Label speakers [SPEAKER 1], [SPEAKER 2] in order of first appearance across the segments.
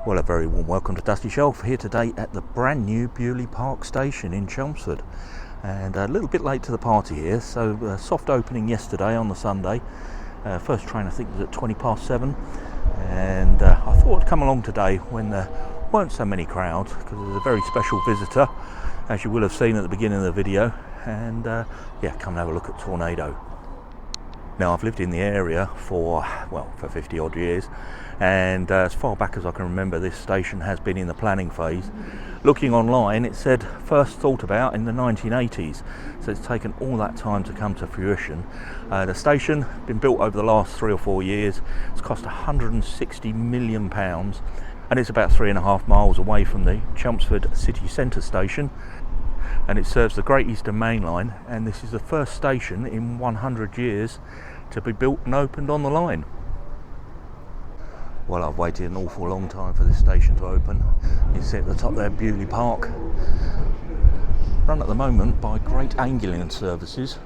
[SPEAKER 1] Well, a very warm welcome to Dusty Shelf here today at the brand new Beaulieu Park Station in Chelmsford, and a little bit late to the party here, so soft opening yesterday on the Sunday. First train I think was at 7:20, and I thought I'd come along today when there weren't so many crowds, because there's a very special visitor, as you will have seen at the beginning of the video, and yeah, come and have a look at Tornado. Now, I've lived in the area for 50 odd years, and as far back as I can remember, this station has been in the planning phase. Looking online, it said first thought about in the 1980s, so it's taken all that time to come to fruition. The station been built over the last 3 or 4 years. It's cost £160 million, and it's about 3.5 miles away from the Chelmsford city centre station, and it serves the Great Eastern Main Line, and this is the first station in 100 years to be built and opened on the line. Well, I've waited an awful long time for this station to open. You see at the top there, Beaulieu Park, run at the moment by Great Anglian Services.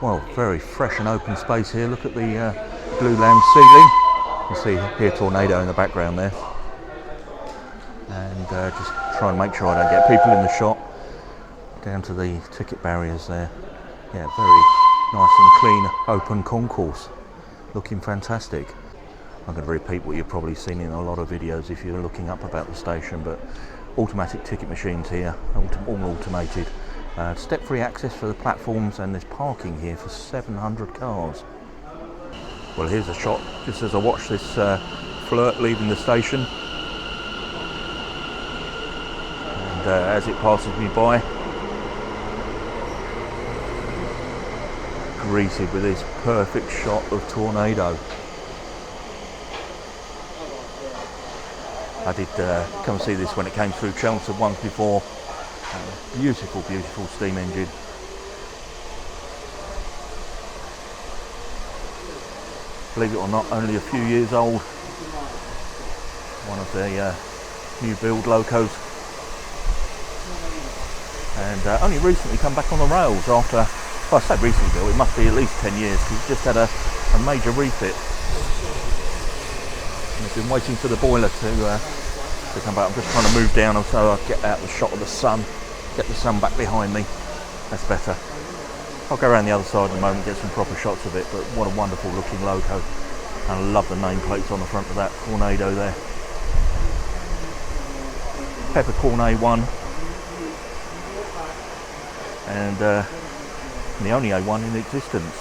[SPEAKER 1] Well, very fresh and open space here. Look at the blue lamb ceiling. You see here Tornado in the background there, and just try and make sure I don't get people in the shop. Down to the ticket barriers there. Yeah, very nice and clean open concourse, looking fantastic. I'm going to repeat what you've probably seen in a lot of videos if you're looking up about the station, but automatic ticket machines here, all automated. Step-free access for the platforms, and there's parking here for 700 cars. Well, here's a shot just as I watch this flirt leaving the station, and as it passes me by, greeted with this perfect shot of Tornado. I did come and see this when it came through Chelmsford once before. Beautiful, beautiful steam engine. Believe it or not, only a few years old. One of the new build locos, and only recently come back on the rails after, well, I say recently built, it must be at least 10 years, because it's just had a major refit. And I've been waiting for the boiler to come back. I'm just trying to move down so I get out the shot of the sun, get the sun back behind me. That's better. I'll go around the other side in a moment, get some proper shots of it, but what a wonderful looking loco. And I love the nameplates on the front of that Tornado there. Peppercorn A1, and the only A1 in existence,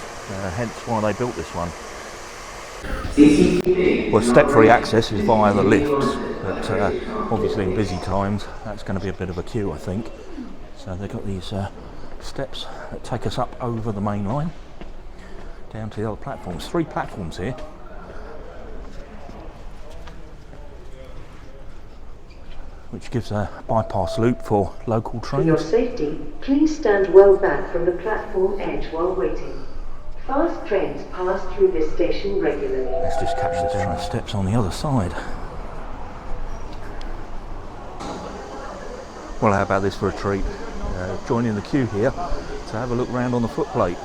[SPEAKER 1] hence why they built this one. Well, step-free access is via the lifts, but obviously in busy times that's going to be a bit of a queue, I think. So they've got these steps that take us up over the main line down to the other platforms. 3 platforms here. Which gives a bypass loop for local trains.
[SPEAKER 2] For your safety, please stand well back from the platform edge while waiting. Fast trains pass through this station regularly.
[SPEAKER 1] Let's just catch the train steps on the other side. Well, how about this for a treat? Joining the queue here to have a look round on the footplate.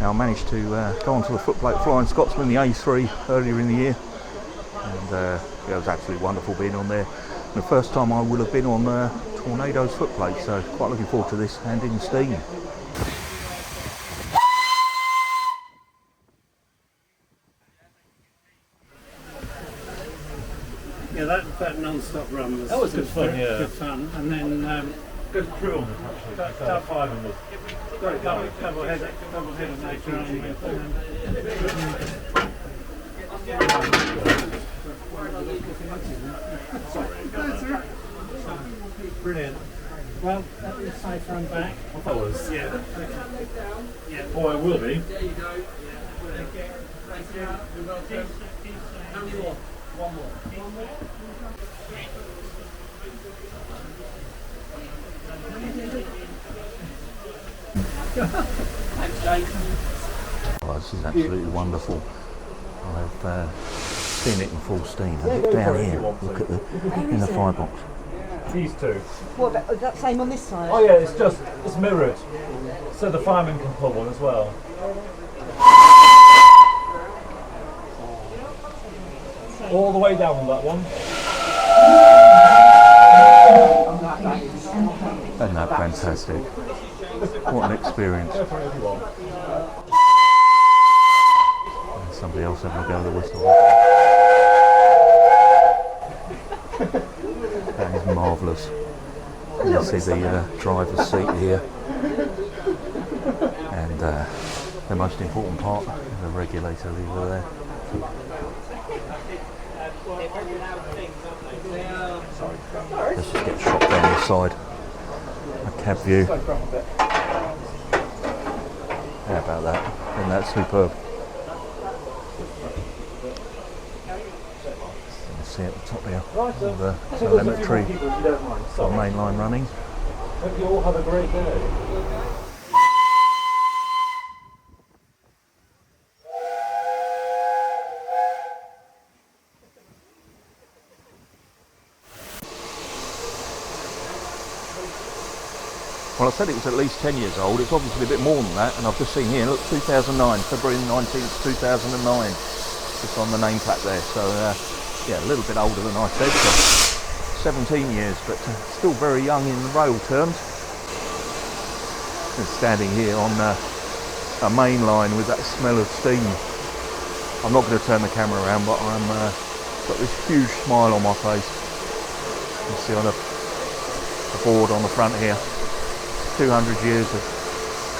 [SPEAKER 1] Now, I managed to go onto the footplate Flying Scotsman, the A3, earlier in the year, and it was absolutely wonderful being on there. And the first time I will have been on Tornado's footplate, so quite looking forward to this hand in steam.
[SPEAKER 3] Yeah, that non-stop run was
[SPEAKER 4] good fun, yeah.
[SPEAKER 3] Good fun, and then
[SPEAKER 4] Good crew on it, actually. About 5 of us.
[SPEAKER 3] double-headed later on. Brilliant. Well, that was safe run back.
[SPEAKER 4] I thought it was.
[SPEAKER 3] Yeah. Yeah.
[SPEAKER 4] Oh, it will be.
[SPEAKER 3] There you go. Thank you. Thank you. You're welcome. How many more? One more. One more? Thanks, Dave.
[SPEAKER 1] Oh, this is absolutely wonderful. I've seen it in full steam. And look down here. Look at the in the firebox.
[SPEAKER 4] These two.
[SPEAKER 5] What about, is that same on this side?
[SPEAKER 4] Oh yeah, it's mirrored, so the fireman can pull one as well. All the way down on that one.
[SPEAKER 1] Isn't that fantastic? What an experience.
[SPEAKER 4] Go for it if you want.
[SPEAKER 1] And somebody else having a go at the whistle. That is marvellous. You see the driver's seat here. And the most important part, the regulator lever there. Let's just get a shot down this side. A cab view. How about that? Isn't that superb? You can see at the top here all the telemetry for the main line running.
[SPEAKER 4] Hope you all have a great day.
[SPEAKER 1] Well, I said it was at least 10 years old. It's obviously a bit more than that, and I've just seen here, look, 2009, February 19th, 2009. Just on the name plaque there. So, yeah, a little bit older than I said, so 17 years, but still very young in rail terms. And standing here on a main line with that smell of steam. I'm not going to turn the camera around, but I'm got this huge smile on my face. You can see on the board on the front here. 200 years of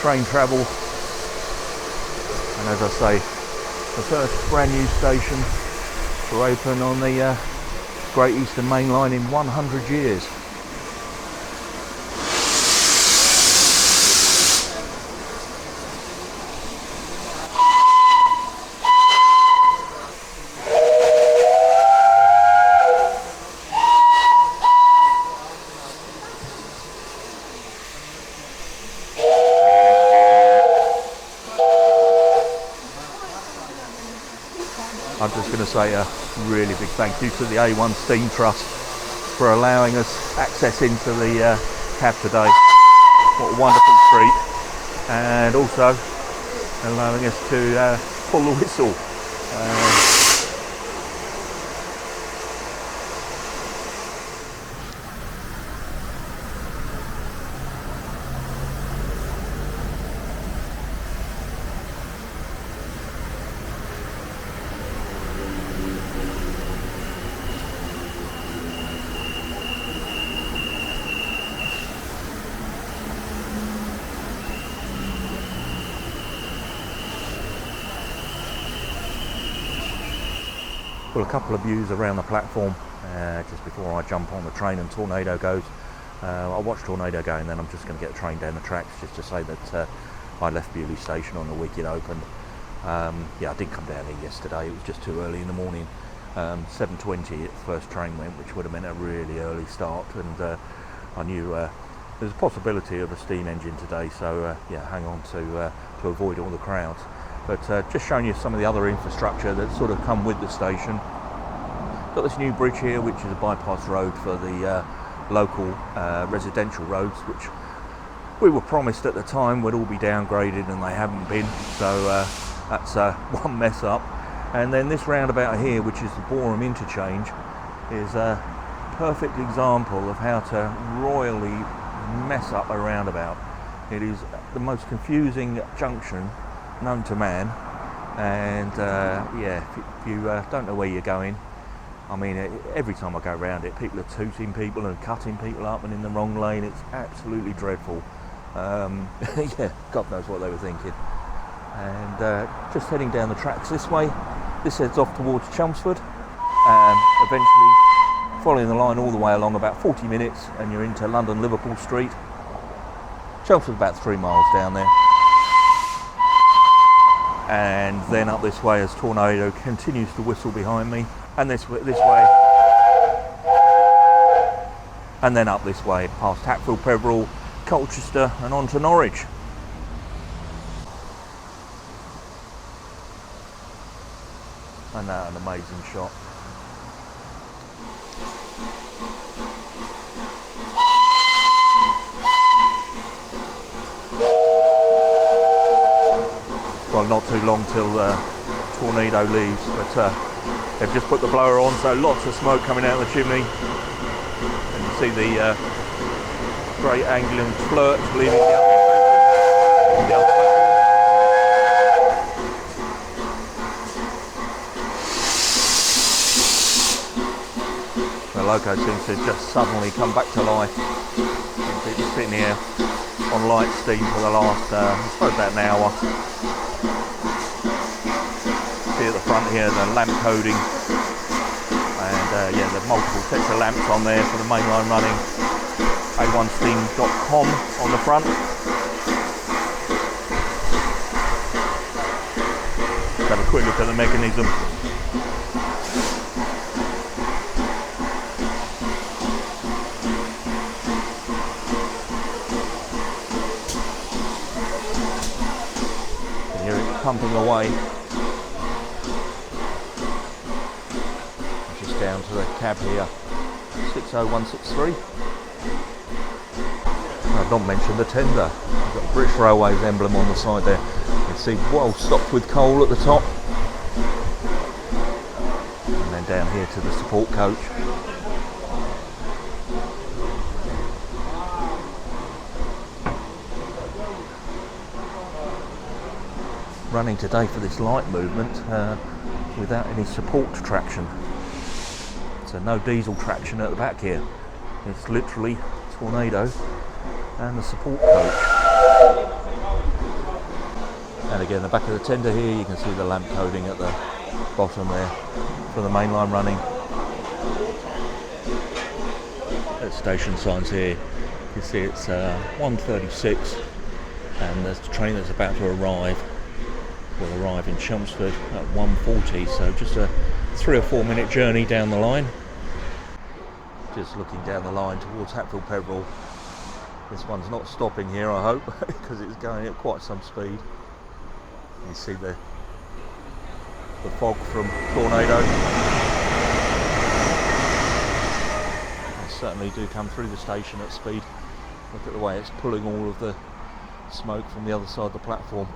[SPEAKER 1] train travel, and as I say, the first brand new station to open on the Great Eastern Main Line in 100 years. I'm just going to say a really big thank you to the A1 Steam Trust for allowing us access into the cab today. What a wonderful treat, and also allowing us to pull the whistle. Well, a couple of views around the platform just before I jump on the train and Tornado goes. I'll watch Tornado go, and then I'm just going to get a train down the tracks just to say that I left Beaulieu Station on the week it opened. Yeah, I didn't come down here yesterday, it was just too early in the morning. 7:20 the first train went, which would have meant a really early start, and I knew there's a possibility of a steam engine today, so yeah, hang on to avoid all the crowds. But just showing you some of the other infrastructure that sort of come with the station. Got this new bridge here, which is a bypass road for the local residential roads, which we were promised at the time would all be downgraded, and they haven't been. So that's one mess up. And then this roundabout here, which is the Boreham interchange, is a perfect example of how to royally mess up a roundabout. It is the most confusing junction known to man, and yeah, if you don't know where you're going, I mean, every time I go around it, people are tooting people and cutting people up and in the wrong lane. It's absolutely dreadful. Yeah, God knows what they were thinking. And just heading down the tracks this way. This heads off towards Chelmsford, and eventually following the line all the way along about 40 minutes and you're into London Liverpool Street. Chelmsford's about 3 miles down there. And then up this way as Tornado continues to whistle behind me, and this way, and then up this way past Hatfield, Peveril, Colchester and on to Norwich. And that an amazing shot. Well, not too long till Tornado leaves, but They've just put the blower on, so lots of smoke coming out of the chimney. And you see the Great Anglian Flirt leaving the other station. The loco seems to just suddenly come back to life. It's been sitting here on light steam for the last, I suppose, about an hour. See at the front here the lamp coding, and yeah, there's multiple sets of lamps on there for the main line running. A1steam.com on the front. Let's have a quick look at the mechanism. Here it's pumping away. Just down to the cab here, 60163. I've not mentioned the tender. We've got British Railways emblem on the side there. You can see well stocked with coal at the top. And then down here to the support coach. Running today for this light movement without any support traction. So no diesel traction at the back here. It's literally Tornado and the support coach. And again, the back of the tender here, you can see the lamp coding at the bottom there for the main line running. At station signs here, you can see it's 1:36, and there's the train that's about to arrive. Will arrive in Chelmsford at 1:40, so just a 3 or 4 minute journey down the line. Just looking down the line towards Hatfield Peveril. This one's not stopping here, I hope, because it's going at quite some speed. You see the fog from Tornado. They certainly do come through the station at speed. Look at the way it's pulling all of the smoke from the other side of the platform.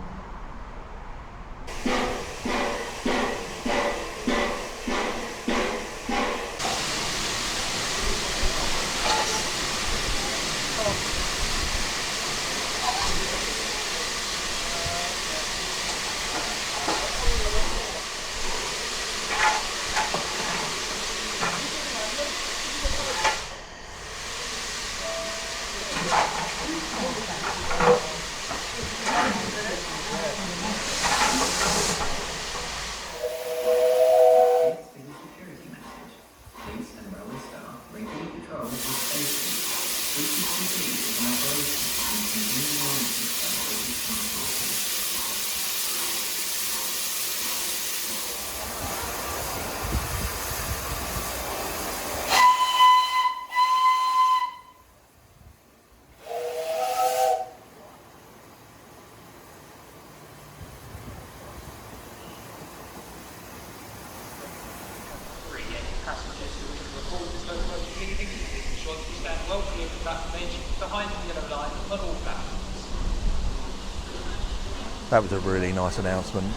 [SPEAKER 1] That was a really nice announcement,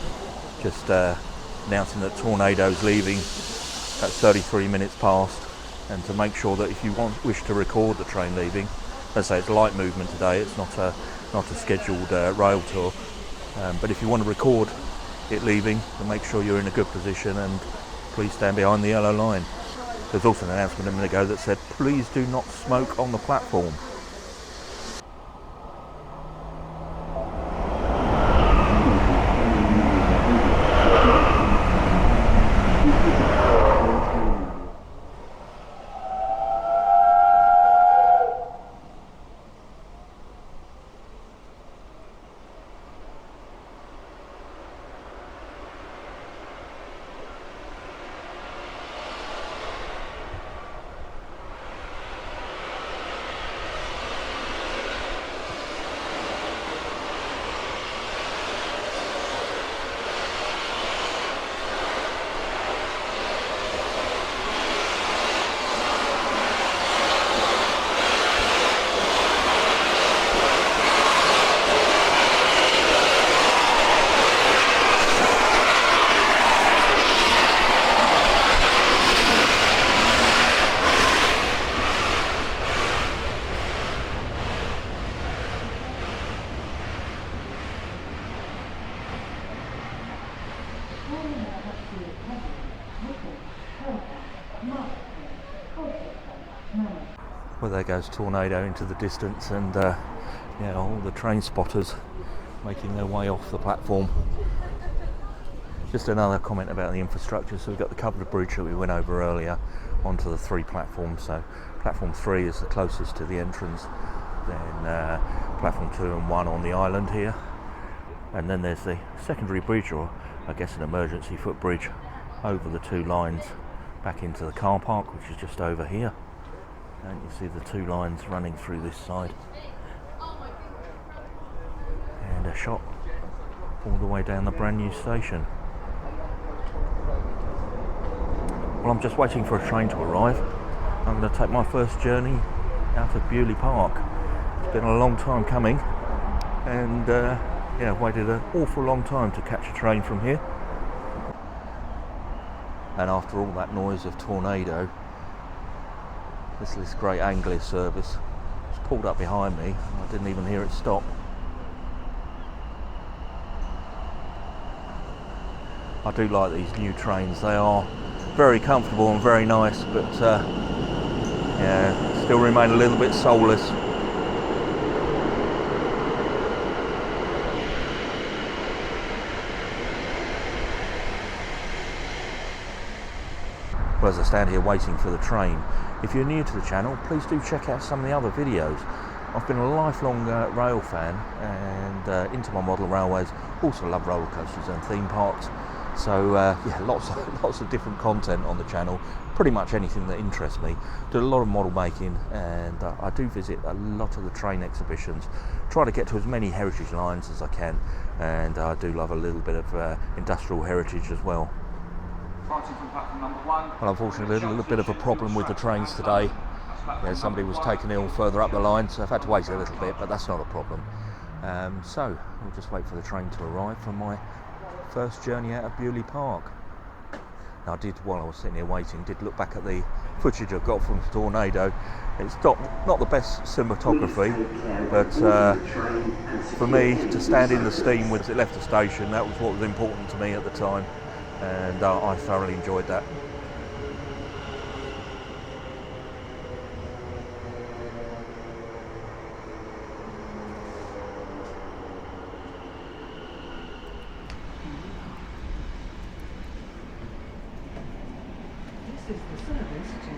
[SPEAKER 1] just announcing that Tornado's leaving at 33 minutes past, and to make sure that if you wish to record the train leaving, let's say it's light movement today, it's not a scheduled rail tour, but if you want to record it leaving, then make sure you're in a good position and please stand behind the yellow line. There's also an announcement a minute ago that said, please do not smoke on the platform. there goes Tornado into the distance, and yeah, all the train spotters making their way off the platform. Just another comment about the infrastructure. So we've got the covered bridge that we went over earlier onto the 3 platforms. So platform 3 is the closest to the entrance, then platform 2 and 1 on the island here, and then there's the secondary bridge, or I guess an emergency footbridge, over the 2 lines back into the car park, which is just over here. And you see the 2 lines running through this side, and a shot all the way down the brand new station. Well, I'm just waiting for a train to arrive. I'm going to take my first journey out of Beaulieu Park. It's been a long time coming, and yeah, waited an awful long time to catch a train from here. And after all that noise of Tornado, this great Anglia service was pulled up behind me. I didn't even hear it stop. I do like these new trains. They are very comfortable and very nice, but yeah, still remain a little bit soulless. Well, as I stand here waiting for the train, if you're new to the channel, please do check out some of the other videos. I've been a lifelong rail fan, and into my model railways. Also love roller coasters and theme parks. So yeah, lots of different content on the channel. Pretty much anything that interests me. Do a lot of model making, and I do visit a lot of the train exhibitions. Try to get to as many heritage lines as I can, and I do love a little bit of industrial heritage as well. Well, unfortunately, a little bit of a problem with the trains today. Yeah, somebody was taken ill further up the line, so I've had to wait a little bit, but that's not a problem. So we'll just wait for the train to arrive for my first journey out of Beaulieu Park. Now, I did, while I was sitting here waiting, did look back at the footage I got from Tornado. It's not the best cinematography, but for me to stand in the steam as it left the station, that was what was important to me at the time, and I thoroughly enjoyed that.
[SPEAKER 2] This is the service to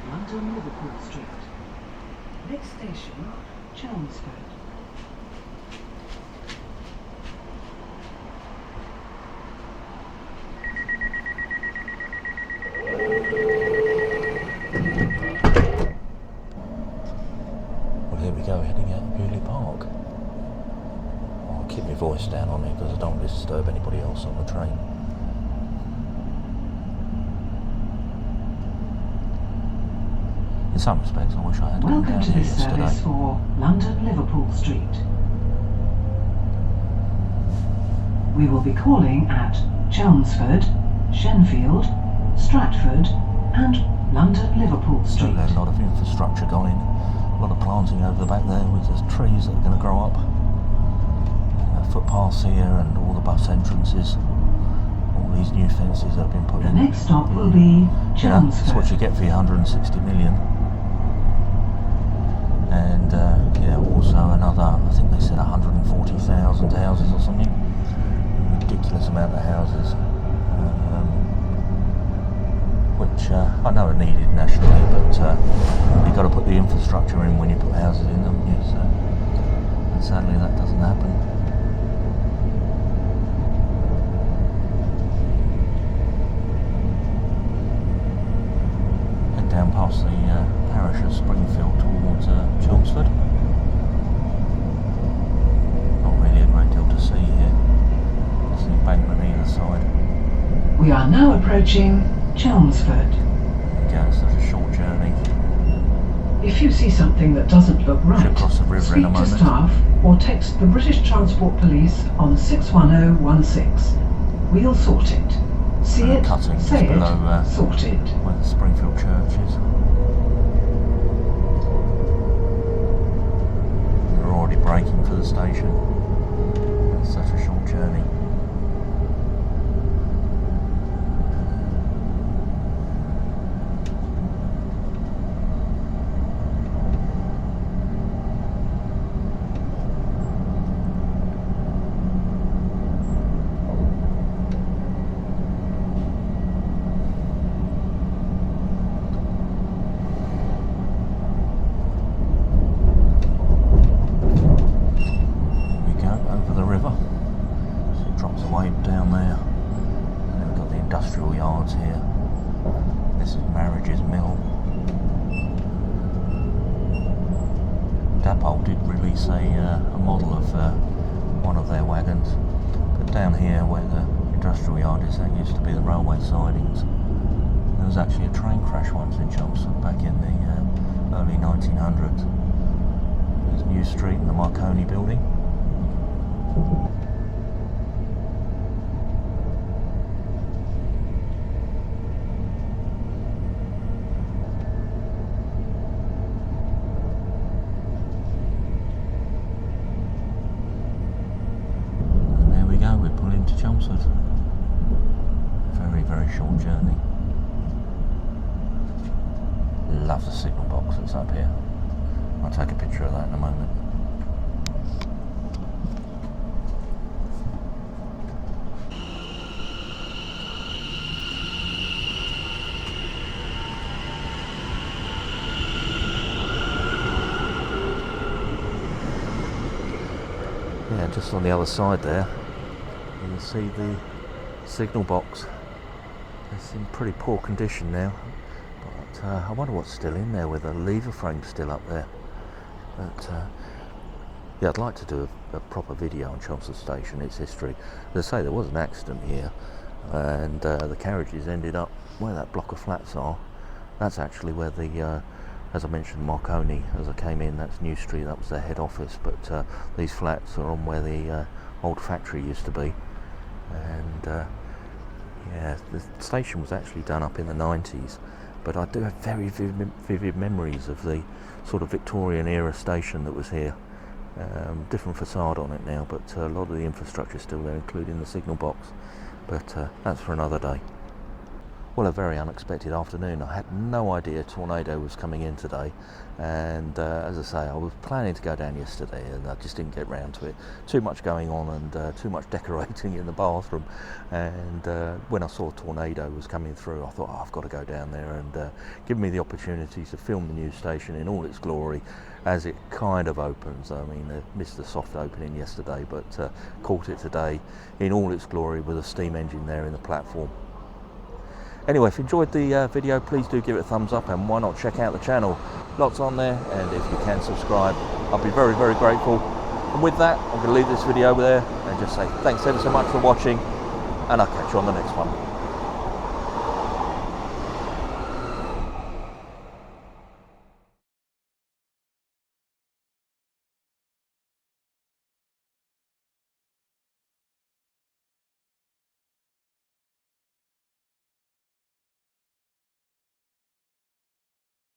[SPEAKER 2] London Liverpool Street. Next station, Chelmsford.
[SPEAKER 1] Well, here we go, heading out of Beaulieu Park. I'll keep my voice down on it because I don't want to disturb anybody else on the train. In some respects, I wish I had come down
[SPEAKER 2] Welcome to
[SPEAKER 1] here
[SPEAKER 2] this
[SPEAKER 1] yesterday.
[SPEAKER 2] service for London Liverpool Street. We will be calling at Chelmsford, Shenfield, Stratford and London Liverpool
[SPEAKER 1] So
[SPEAKER 2] Street.
[SPEAKER 1] there's a lot of infrastructure gone in, a lot of planting over the back there with the trees that are going to grow up. Footpaths here and all the bus entrances, all these new fences that have been put
[SPEAKER 2] The
[SPEAKER 1] in.
[SPEAKER 2] next stop will be
[SPEAKER 1] Yeah, that's what you
[SPEAKER 2] Chelmsford.
[SPEAKER 1] get for your 160 million. And yeah, also another, I think they said 140,000 houses or something. Ridiculous amount of houses, which I know are needed nationally, but you've got to put the infrastructure in when you put houses in, haven't you? So, and sadly that doesn't happen. Head down past the parish of Springfield towards Chelmsford. Not really a great deal to see here. There's an embankment either side.
[SPEAKER 2] We are now approaching Chelmsford.
[SPEAKER 1] There you go, it's such a short journey.
[SPEAKER 2] If you see something that doesn't look right,
[SPEAKER 1] cross the river in
[SPEAKER 2] speak
[SPEAKER 1] a
[SPEAKER 2] to
[SPEAKER 1] moment.
[SPEAKER 2] staff or text the British Transport Police on 61016. We'll sort it. See
[SPEAKER 1] And
[SPEAKER 2] it,
[SPEAKER 1] cutting just
[SPEAKER 2] say
[SPEAKER 1] below,
[SPEAKER 2] it, sort it.
[SPEAKER 1] Where the Springfield church is. We're already braking for the station. It's such a short journey. of the river. So it drops away down there. And then we've got the industrial yards here. This is Marriage's Mill. Dapol did release a model of one of their wagons. But down here where the industrial yard is, that used to be the railway sidings. There was actually a train crash once in Chelmsford back in the early 1900s. There's New Street and the Marconi building. And there we go, we're pulling to Chelmsford. Very, very short journey. Love the signal box that's up here. I'll take a picture of that in a moment. Yeah, just on the other side there, you can see the signal box. It's in pretty poor condition now. But I wonder what's still in there, with a lever frame still up there. But yeah, I'd like to do a proper video on Chelmsford Station, its history. As I say, there was an accident here, and the carriages ended up where that block of flats are. That's actually where the, as I mentioned, Marconi, as I came in, that's New Street, that was their head office. But these flats are on where the old factory used to be. And yeah, the station was actually done up in the 90s. But I do have very vivid memories of the sort of Victorian era station that was here. Different facade on it now, but a lot of the infrastructure is still there, including the signal box. But that's for another day. Well, a very unexpected afternoon. I had no idea a tornado was coming in today, and as I say, I was planning to go down yesterday and I just didn't get round to it. Too much going on and too much decorating in the bathroom, and when I saw a tornado was coming through, I thought, oh, I've got to go down there and give me the opportunity to film the news station in all its glory as it kind of opens. I mean, I missed the soft opening yesterday, but caught it today in all its glory with a steam engine there in the platform. Anyway, if you enjoyed the video, please do give it a thumbs up, and why not check out the channel. Lots on there, and if you can subscribe, I'll be very, very grateful. And with that, I'm going to leave this video there and just say thanks ever so much for watching, and I'll catch you on the next one.